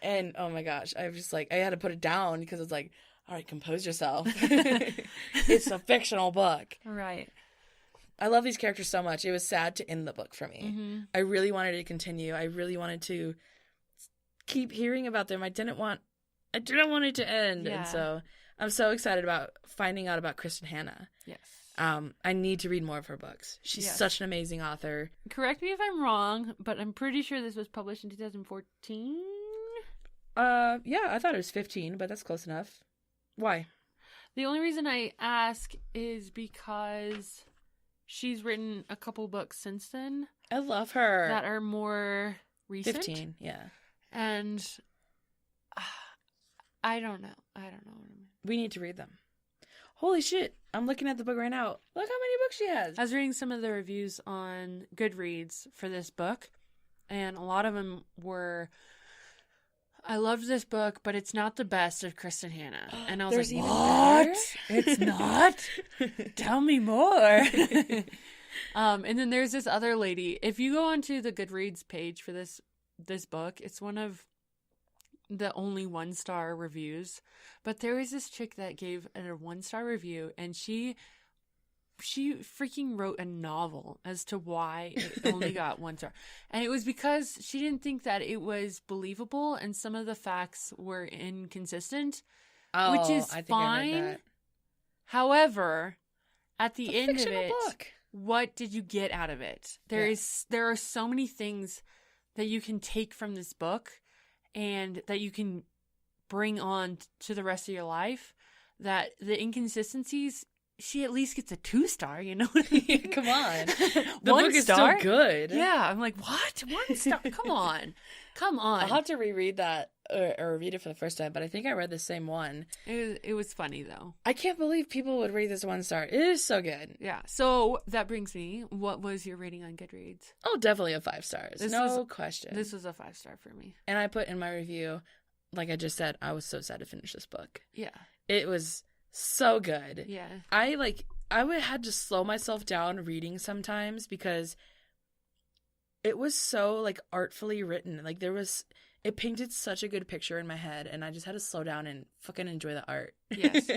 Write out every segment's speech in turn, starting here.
And oh my gosh, I was just like, I had to put it down because it's like, all right, compose yourself. It's a fictional book. Right. I love these characters so much. It was sad to end the book for me. Mm-hmm. I really wanted to continue. I really wanted to keep hearing about them. I didn't want it to end. Yeah. And so I'm so excited about finding out about Kristin Hannah. Yes. I need to read more of her books. She's such an amazing author. Correct me if I'm wrong, but I'm pretty sure this was published in 2014. Yeah, I thought it was 15, but that's close enough. Why? The only reason I ask is because she's written a couple books since then. I love her. That are more recent. 15, yeah. And I don't know. We need to read them. Holy shit. I'm looking at the book right now. Look how many books she has. I was reading some of the reviews on Goodreads for this book, and a lot of them were, I loved this book, but it's not the best of Kristin Hannah. And I was like, what? It's not? Tell me more. And then there's this other lady. If you go onto the Goodreads page for this book, it's one of the only 1-star reviews. But there was this chick that gave it a 1-star review, and she freaking wrote a novel as to why it only got 1 star. And it was because she didn't think that it was believable and some of the facts were inconsistent, which is fine. However, at the end of it, what did you get out of it? There are so many things that you can take from this book and that you can bring on to the rest of your life, that the inconsistencies, she at least gets a 2-star, you know what I mean? Come on. The book is still good. Yeah, I'm like, what? 1 star? Come on. I'll have to reread that or read it for the first time, but I think I read the same one. It was funny, though. I can't believe people would rate this 1 star. It is so good. Yeah, so that brings me, what was your rating on Goodreads? Oh, definitely a 5 stars. No question. This was a 5-star for me. And I put in my review, like I just said, I was so sad to finish this book. Yeah. It was so good. Yeah. I had to slow myself down reading sometimes because it was so like artfully written. Like it painted such a good picture in my head, and I just had to slow down and fucking enjoy the art. Yes.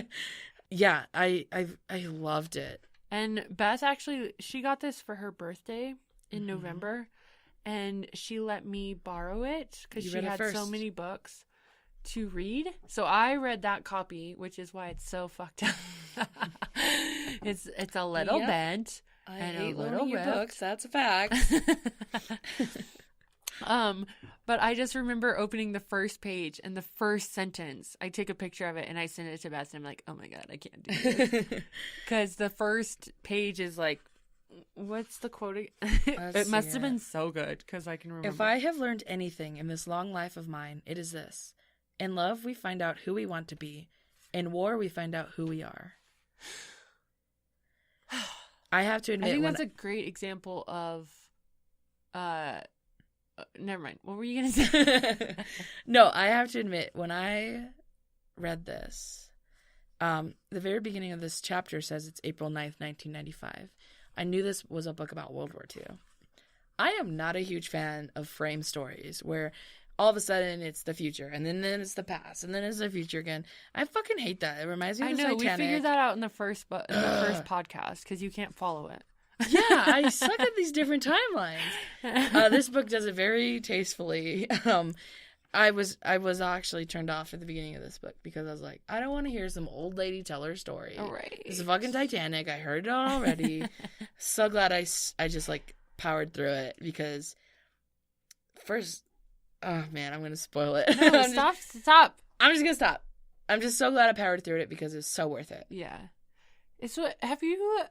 Yeah, I loved it. And Beth actually, she got this for her birthday in November, and she let me borrow it because she had so many books to read. So I read that copy, which is why it's so fucked up. It's a little bent. I and hate a little loaning your books. That's a fact. But I just remember opening the first page and the first sentence. I took a picture of it and I sent it to Beth, and I'm like, oh my God, I can't do this. Because the first page is like, what's the quote? It must have been so good because I can remember. If I have learned anything in this long life of mine, it is this. In love, we find out who we want to be. In war, we find out who we are. I have to admit, I think that's a great example of, never mind. What were you going to say? No, I have to admit, when I read this, the very beginning of this chapter says it's April 9th, 1995. I knew this was a book about World War II. I am not a huge fan of frame stories where all of a sudden it's the future, and then it's the past, and then it's the future again. I fucking hate that. It reminds me of Titanic. We figured that out in the first podcast because you can't follow it. Yeah, I suck at these different timelines. This book does it very tastefully. I was actually turned off at the beginning of this book because I was like, I don't want to hear some old lady tell her story. Oh, right. It's a fucking Titanic. I heard it all already. So glad I just like powered through it because first, oh man, I'm gonna spoil it. No, stop. I'm just gonna stop. I'm just so glad I powered through it because it's so worth it. Yeah. Have you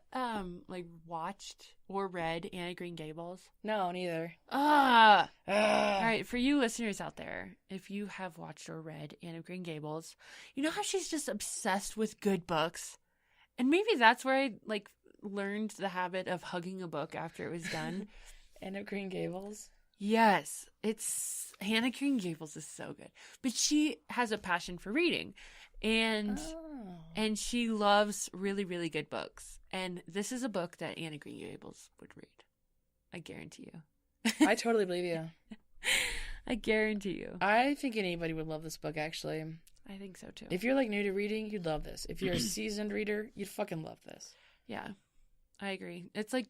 like watched or read Anne of Green Gables? No, neither. All right, for you listeners out there, if you have watched or read Anne of Green Gables, you know how she's just obsessed with good books, and maybe that's where I like learned the habit of hugging a book after it was done. Anne of Green Gables. Yes, it's Anne of Green Gables is so good, but she has a passion for reading. And she loves really, really good books. And this is a book that Anne of Green Gables would read. I guarantee you. I totally believe you. I guarantee you. I think anybody would love this book, actually. I think so, too. If you're, like, new to reading, you'd love this. If you're a seasoned reader, you'd fucking love this. Yeah, I agree. It's like,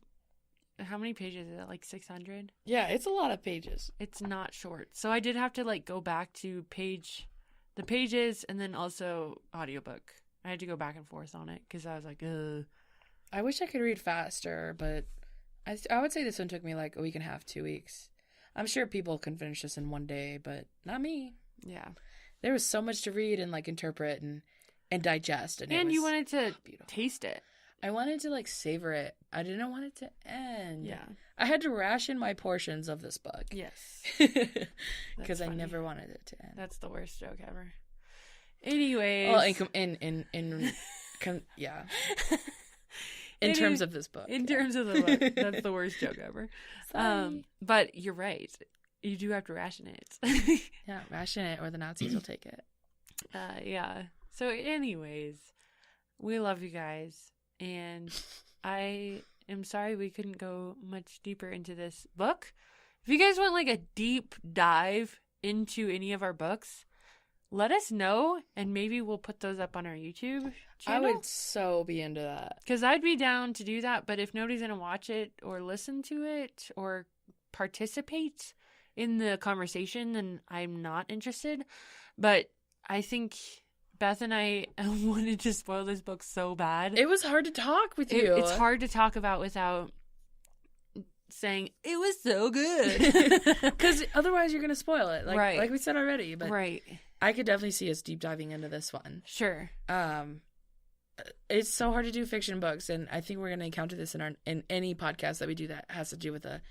how many pages is it? Like 600? Yeah, it's a lot of pages. It's not short. So I did have to, like, go back to the pages and then also audiobook. I had to go back and forth on it because I was like, ugh. I wish I could read faster, but I would say this one took me like a week and a half, 2 weeks. I'm sure people can finish this in one day, but not me. Yeah. There was so much to read and like interpret and digest. And you wanted to taste it. I wanted to like savor it. I didn't want it to end. Yeah. I had to ration my portions of this book. Yes. Because I never wanted it to end. That's the worst joke ever. Anyways. Well, yeah. In terms of this book. In terms of the book. That's the worst joke ever. But you're right. You do have to ration it. Yeah, ration it or the Nazis will take it. Yeah. So anyways, we love you guys. And I am sorry we couldn't go much deeper into this book. If you guys want like a deep dive into any of our books, let us know, and maybe we'll put those up on our YouTube channel. I would so be into that. Because I'd be down to do that, but if nobody's going to watch it or listen to it or participate in the conversation, then I'm not interested. But I think Beth and I wanted to spoil this book so bad. It was hard to talk with you. It's hard to talk about without saying, it was so good. Because otherwise you're going to spoil it. Right. Like we said already. But right. I could definitely see us deep diving into this one. Sure. It's so hard to do fiction books, and I think we're going to encounter this in any podcast that we do that has to do with a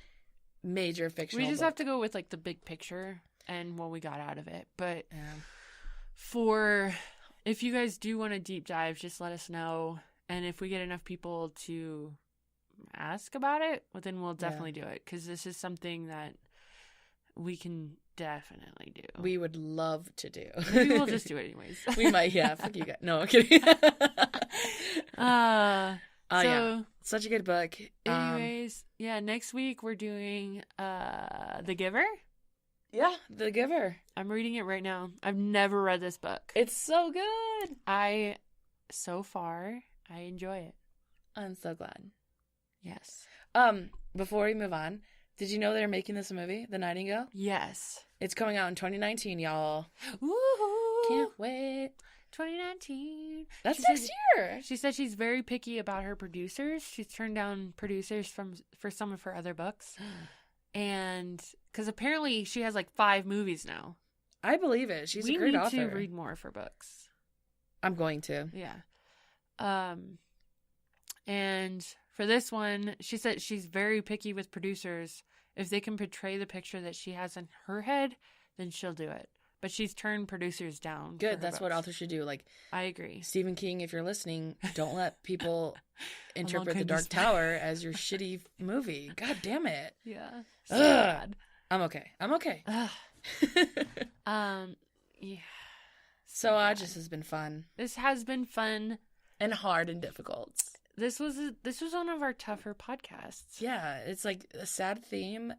major fictional We just book. have to go with like the big picture and what we got out of it. But yeah. If you guys do want to deep dive, just let us know. And if we get enough people to ask about it, well, then we'll definitely do it. Because this is something that we can definitely do. We would love to do. Maybe we'll just do it anyways. We might, yeah. Fuck you guys. No, I'm kidding. Yeah. Such a good book. Anyways, next week we're doing The Giver. Yeah, The Giver. I'm reading it right now. I've never read this book. It's so good. So far, I enjoy it. I'm so glad. Yes. Before we move on, did you know they're making this a movie, The Nightingale? Yes. It's coming out in 2019, y'all. Woohoo! Can't wait. 2019. That's next year. She said she's very picky about her producers. She's turned down producers for some of her other books. And because apparently she has like 5 movies now. I believe it. She's a great author. We need to read more of her books. I'm going to. Yeah. And for this one, she said she's very picky with producers. If they can portray the picture that she has in her head, then she'll do it. But she's turned producers down. Good. That's what authors should do. Like, I agree. Stephen King, if you're listening, don't let people interpret The Dark Tower as your shitty movie. God damn it. Yeah. So bad. I'm okay. Yeah. So this has been fun. This has been fun and hard and difficult. This was one of our tougher podcasts. Yeah, it's like a sad theme.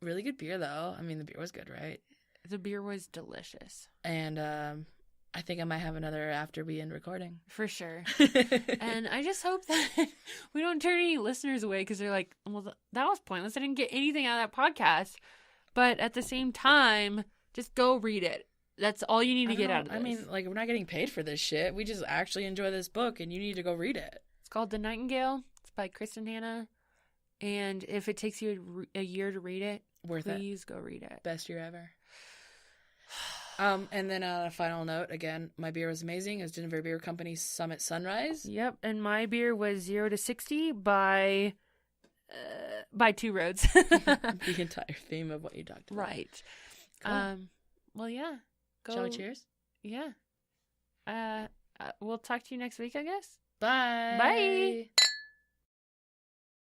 Really good beer though. I mean, the beer was good, right? The beer was delicious. And I think I might have another after we end recording. For sure. And I just hope that we don't turn any listeners away because they're like, well, that was pointless. I didn't get anything out of that podcast. But at the same time, just go read it. That's all you need to get out of this. I mean, like, we're not getting paid for this shit. We just actually enjoy this book, and you need to go read it. It's called The Nightingale. It's by Kristin Hannah. And if it takes you a year to read it, please go read it. Best year ever. And then on a final note, again, my beer was amazing. It was Denver Beer Company Summit Sunrise. Yep, and my beer was 0 to 60 by 2 roads. The entire theme of what you talked about. Right. Cool. Well, yeah. Shall we cheers? Yeah. We'll talk to you next week, I guess. Bye. Bye.